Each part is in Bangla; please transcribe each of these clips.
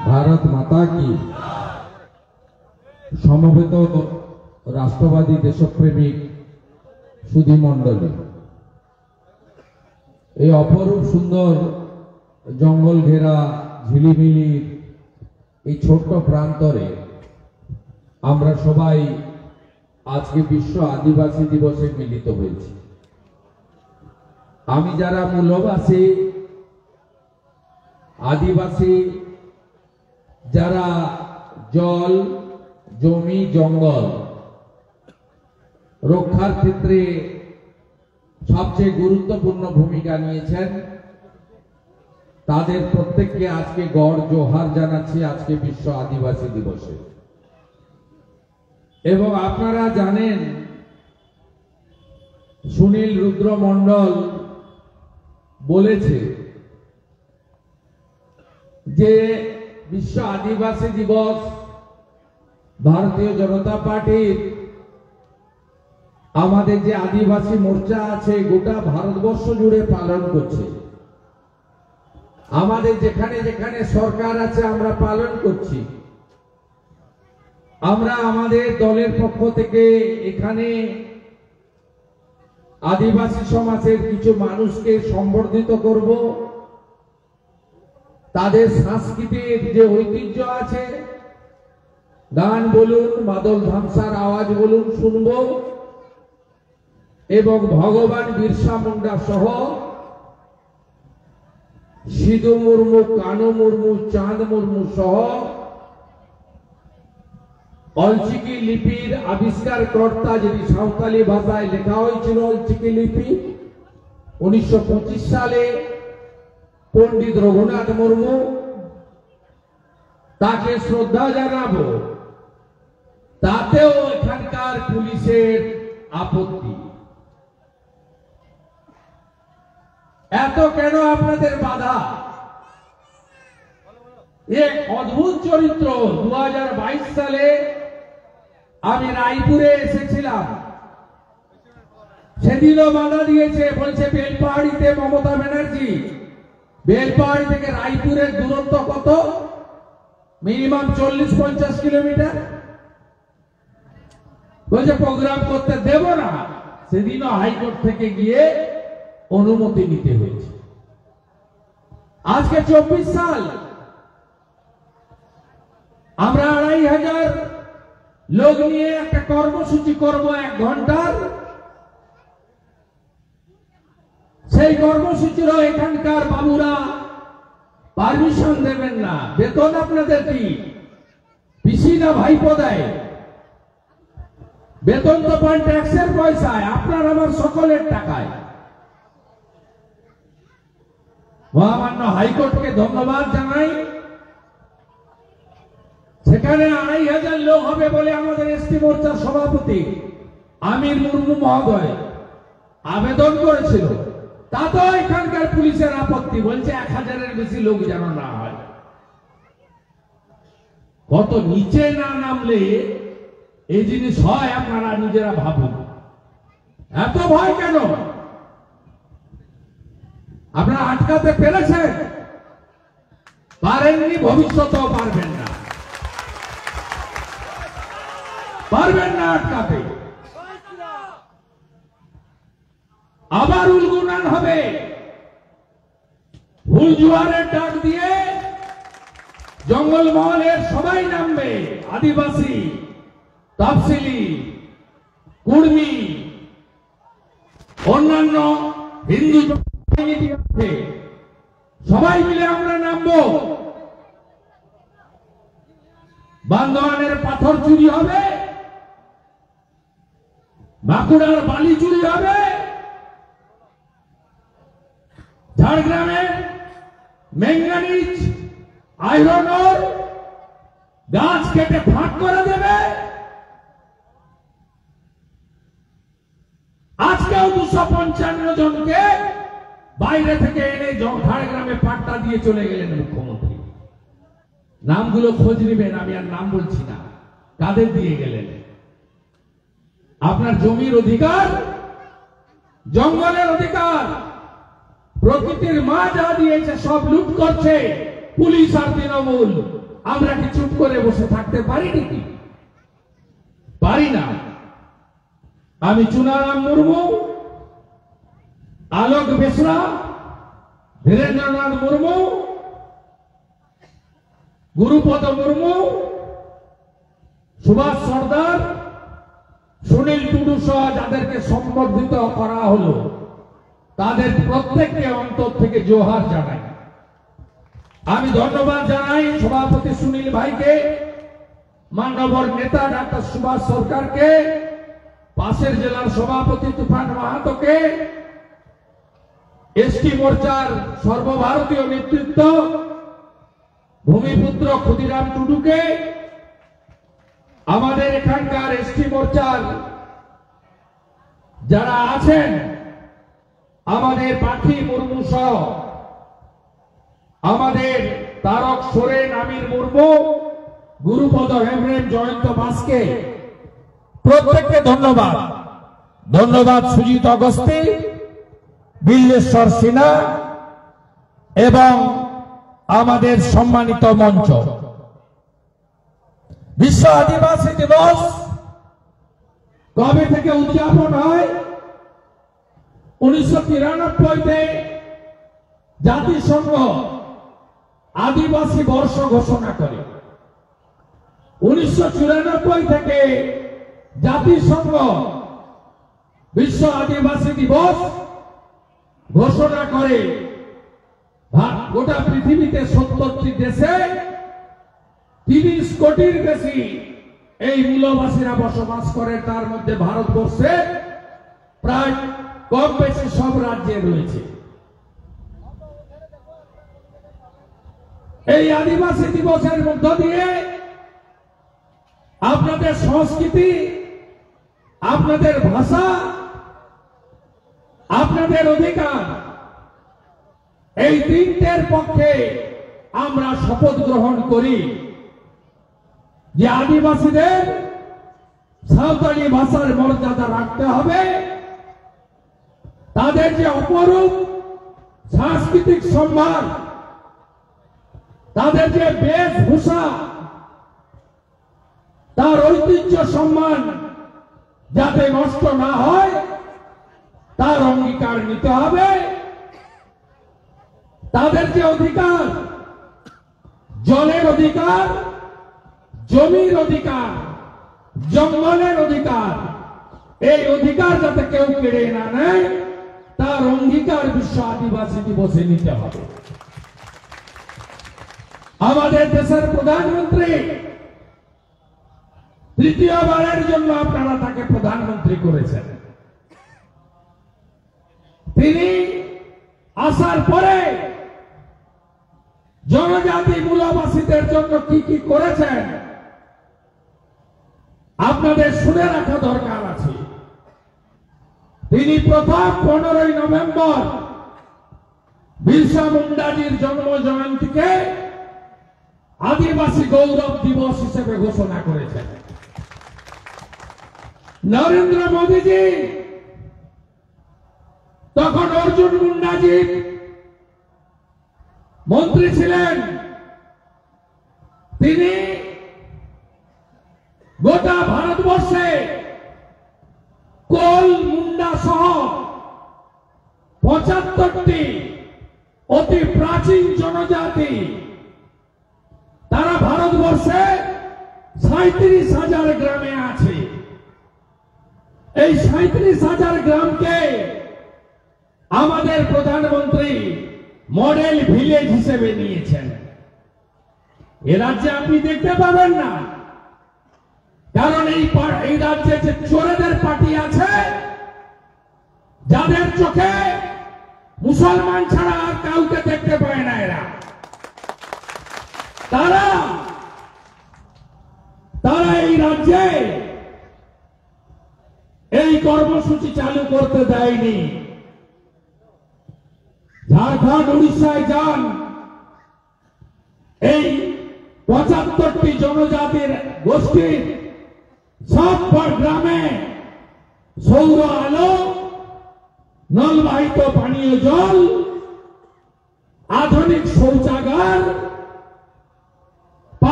भारत माता की। समवेत राष्ट्रवादी देशप्रेमिक सुधी मंडली এই অপরূপ সুন্দর জঙ্গল ঘেরা ঝিলিমিলির এই ছোট্ট প্রান্তরে আমরা সবাই আজকে বিশ্ব আদিবাসী দিবসে মিলিত হয়েছি। আমি যারা মূলবাসী আদিবাসী, যারা জল জমি জঙ্গল রক্ষার ক্ষেত্রে সবচেয়ে গুরুত্বপূর্ণ ভূমিকা নিয়েছেন, তাদের প্রত্যেককে আজকে গড় জোহার জানাচ্ছি আজকে বিশ্ব আদিবাসী দিবসে। এবং আপনারা জানেন সুনীল রুদ্র মণ্ডল বলেছে যে বিশ্ব আদিবাসী দিবস ভারতীয় জনতা পার্টির আমাদের যে আদিবাসী মোর্চা আছে গোটা ভারতবর্ষ জুড়ে পালন করছে। আমাদের যেখানে যেখানে সরকার আছে আমরা পালন করছি। আমরা আমাদের দলের পক্ষ থেকে এখানে আদিবাসী সমাজের কিছু মানুষকে সম্বর্ধিত করব, তাদের সাংস্কৃতিক যে ঐতিহ্য আছে, গান বলুন, মাদল ধামসার আওয়াজ বলুন শুনব, এবং ভগবান বিরসা মুন্ডা সহ সিধু মুর্মু, কানু মুর্মু, চাঁদ মুর্মু সহ অলচিকি লিপির আবিষ্কার কর্তা, যেটি সাঁওতালি ভাষায় লেখা হয়েছিল অলচিকি লিপি 1925 সালে পণ্ডিত রঘুনাথ মুর্মু, তাকে শ্রদ্ধা জানাবো। তাতেও এখানকার পুলিশের আপত্তি। এত কেন আপনাদের বাধা? এক অদ্ভুত চরিত্র। 2022 সালে আমি রায়পুরে এসেছিলাম, সেদিনও বাধা দিয়েছে, বলছে বেলপাহাড়িতে মমতা ব্যানার্জি, বেলপাহাড়ি থেকে রায়পুরের দূরত্ব কত? Minimum 40-50 kilometre. বলছে প্রোগ্রাম করতে দেব না। সেদিনও হাইকোর্ট থেকে গিয়ে অনুমতি নিতে হয়েছে। আজকে 24 সাল, আমরা 2500 লোক নিয়ে একটা কর্মসূচি করব 1 ঘন্টার। সেই কর্মসূচিরও এখানকার বাবুরা পারমিশন দেবেন না। বেতন আপনাদের কি পিসি না ভাইপো দেয়? বেতন তো পান ট্যাক্সের পয়সায়, আপনার আমার সকলের টাকায়। মহামান্য হাইকোর্টকে ধন্যবাদ জানাই। সেখানে 2500 লোক হবে বলে আমাদের এসটি মোর্চার সভাপতি আমির মুর্মু মহোদয় আবেদন করেছিল। তাতেও এখানকার পুলিশের আপত্তি, বলছে 1000-এর বেশি লোক যেন না হয়। কত নিচে না নামলে এই জিনিস হয় আপনারা নিজেরা ভাবুন। এত ভয় কেন? আপনারা আটকাতে পেরেছেন? পারেননি, ভবিষ্যতেও পারবেন না, পারবেন না আটকাতে। আবার উলগুনান হবে, ভুল জোয়ারের ডাক দিয়ে জঙ্গলমহলের সবাই নামবে। আদিবাসী, তফসিলি, কুর্মী, অন্যান্য হিন্দু সবাই মিলে আমরা নামবো। বান্দোয়ানের পাথর চুরি হবে, বাঁকুড়ার বালি চুরি হবে, ঝাড়গ্রামের ম্যাঙ্গানিজ আয়রন ওর গাছ কেটে ফাঁক করে দেবে। আজকেও 255 জনকে বাইরে থেকে এনে ঝাড়গ্রামে পাট্টা দিয়ে চলে গেলেন মুখ্যমন্ত্রী। নামগুলো খোঁজ নেবেন, আমি আর নাম বলছি না, কাদের দিয়ে গেলেন। আপনার জমির অধিকার, জঙ্গলের অধিকার, প্রকৃতির মা যা দিয়েছে সব লুট করছে পুলিশ আর তৃণমূল। আমরা কি চুপ করে বসে থাকতে পারি নাকি? পারি না। আমি চুনারাম মুর্মু, আলোক বেসরা, ধীরেন্দ্রনাথ মুর্মু, গুরুপদ মুর্মু, সুভাষ সর্দার, সুনীল টুডু সহ যাদেরকে সম্বর্ধিত করা হলো তাদের প্রত্যেককে অন্তর থেকে জোহার জানাই। আমি ধন্যবাদ জানাই সভাপতি সুনীল ভাইকে, মাননীয় নেতা ডাক্তার সুভাষ সরকারকে, পাশের জেলার সভাপতি তুফান মাহাতোকে, এসটি মোর্চার সর্বভারতীয় নেতৃত্ব ভূমিপুত্র ক্ষুদিরাম টুডুকে, আমাদের এখানকার এসটি মোর্চার যারা আছেন, আমাদের পাখি মুর্মু সহ আমাদের তারক সোরেন, আমির মুর্মু, গুরুপদ হেমব্রম, জয়ন্ত মাসকে প্রত্যেককে ধন্যবাদ। ধন্যবাদ সুজিত অগস্তি, বিল্লেশ্বর সিনহা এবং আমাদের সম্মানিত মঞ্চ। বিশ্ব আদিবাসী দিবস কবে থেকে উদযাপন হয়? 1993-তে জাতিসংঘ আদিবাসী বর্ষ ঘোষণা করে। 1994 থেকে জাতিসংঘ বিশ্ব আদিবাসী দিবস ঘোষণা করে। গোটা পৃথিবীতে 70টি দেশে 30 কোটির বেশি এই মূলবাসীরা বসবাস করে, তার মধ্যে ভারতবর্ষে প্রায় কম বেশি সব রাজ্যে রয়েছে। এই আদিবাসী দিবসের মধ্য দিয়ে আপনাদের সংস্কৃতি, আপনাদের ভাষা, আপনাদের অধিকার, এই তিনটের পক্ষে আমরা শপথ গ্রহণ করি যে আদিবাসীদের সাঁওতালি ভাষার মর্যাদা রাখতে হবে। তাদের যে অপরূপ সাংস্কৃতিক সম্মান, তাদের যে বেশভূষা, তার ঐতিহ্য সম্মান যাতে নষ্ট না হয় তার অঙ্গীকার নিতে হবে। তাদের যে অধিকার, জলের অধিকার, জমির অধিকার, জঙ্গলের অধিকার, এই অধিকার যাতে কেউ কেড়ে না নেয় তার অঙ্গীকার বিশ্ব আদিবাসী দিবসে নিতে হবে। আমাদের দেশের প্রধানমন্ত্রী তৃতীয়বারের জন্য আপনারা তাকে প্রধানমন্ত্রী করেছেন। তিনি আসার পরে জনজাতি মূলবাসীদের জন্য কি কি করেছেন আপনাদের শুনে রাখা দরকার আছে। তিনি প্রথম 15ই নভেম্বর বিরসা মুন্ডাজির জন্ম জয়ন্তীকে আদিবাসী গৌরব দিবস হিসেবে ঘোষণা করেছেন। নরেন্দ্র মোদীজি তখন অর্জুন মুন্ডাজি মন্ত্রী ছিলেন। তিনি গোটা ভারতবর্ষে কোল, মুন্ডা সহ 75টি অতি প্রাচীন জনজাতি, তারা ভারতবর্ষে 37,000 গ্রামে আছে। এই 37,000 গ্রামকে আমাদের প্রধানমন্ত্রী মডেল ভিলেজ হিসেবে নিয়েছেন। এ রাজ্যে আপনি দেখতে পাবেন না, কারণ এই রাজ্যে যে চোরেদের পার্টি আছে, যাদের চোখে মুসলমান ছাড়া আর কাউকে দেখতে পায় না, এরা তারা এই রাজ্যে এই কর্মসূচি চালু করতে দেয়নি। ঝাড়খণ্ড, উড়িষ্যায় যান, এই 75টি জনজাতির গোষ্ঠীর সব গ্রামে সৌর আলো, নলবাহিত পানীয় জল, আধুনিক শৌচাগার,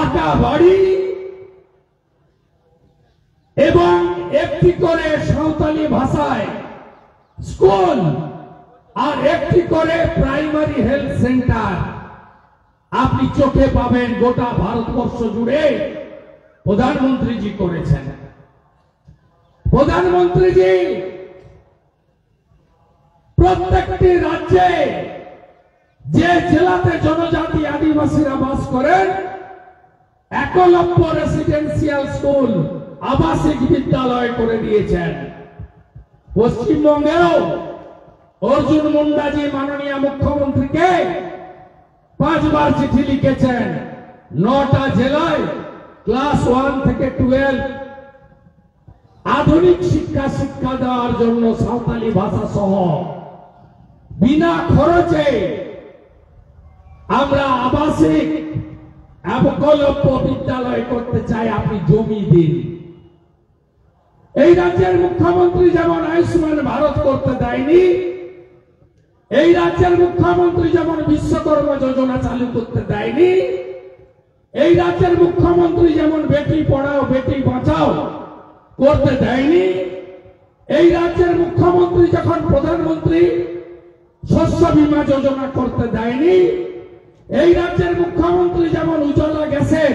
পাকা বাড়ি এবং একটি করে সাঁওতালি ভাষায় স্কুল আর একটি করে প্রাইমারি হেলথ সেন্টার আপনি চোখে পাবেন গোটা ভারতবর্ষ জুড়ে প্রধানমন্ত্রীজি করেছেন। প্রধানমন্ত্রীজি প্রত্যেকটি রাজ্যে যে জেলাতে জনজাতি আদিবাসীরা বাস করেন একলব্য রেসিডেন্সিয়াল স্কুল আবাসিক বিদ্যালয় করে দিয়েছেন। পশ্চিমবঙ্গেও অর্জুন মুন্ডাজি মাননীয় মুখ্যমন্ত্রীকে 5 বার চিঠি লিখেছেন। 9টা জেলায় ক্লাস 1 থেকে 12 আধুনিক শিক্ষা দেওয়ার জন্য সাঁওতালি ভাষা সহ বিনা খরচে আমরা আবাসিক একলব্য বিদ্যালয় করতে চাই, আপনি জমি দিন। এই রাজ্যের মুখ্যমন্ত্রী যেমন আয়ুষ্মান ভারত করতে দেয়নি, এই রাজ্যের মুখ্যমন্ত্রী যেমন বিশ্বকর্মা যোজনা চালু করতে দেয়নি, এই রাজ্যের মুখ্যমন্ত্রী যেমন বেটি পড়াও বেটি বাঁচাও করতে দেয়নি, এই রাজ্যের মুখ্যমন্ত্রী যখন প্রধানমন্ত্রী শস্য বীমা যোজনা করতে দেয়নি, এই রাজ্যের মুখ্যমন্ত্রী যেমন উজালা গ্যাসের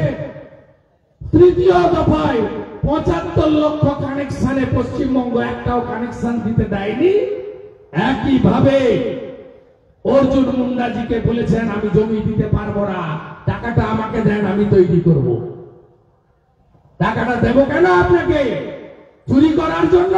3য় দফায় 75 লক্ষ কানেকশনে পশ্চিমবঙ্গ একটাও কানেকশন দিতে দেয়নি, একইভাবে অর্জুন মুন্ডাজিকে বলেছেন আমি জমি দিতে পারবো না, টাকাটা আমাকে দেন, আমি তৈরি করব। টাকাটা দেবো কেন আপনাকে? চুরি করার জন্য?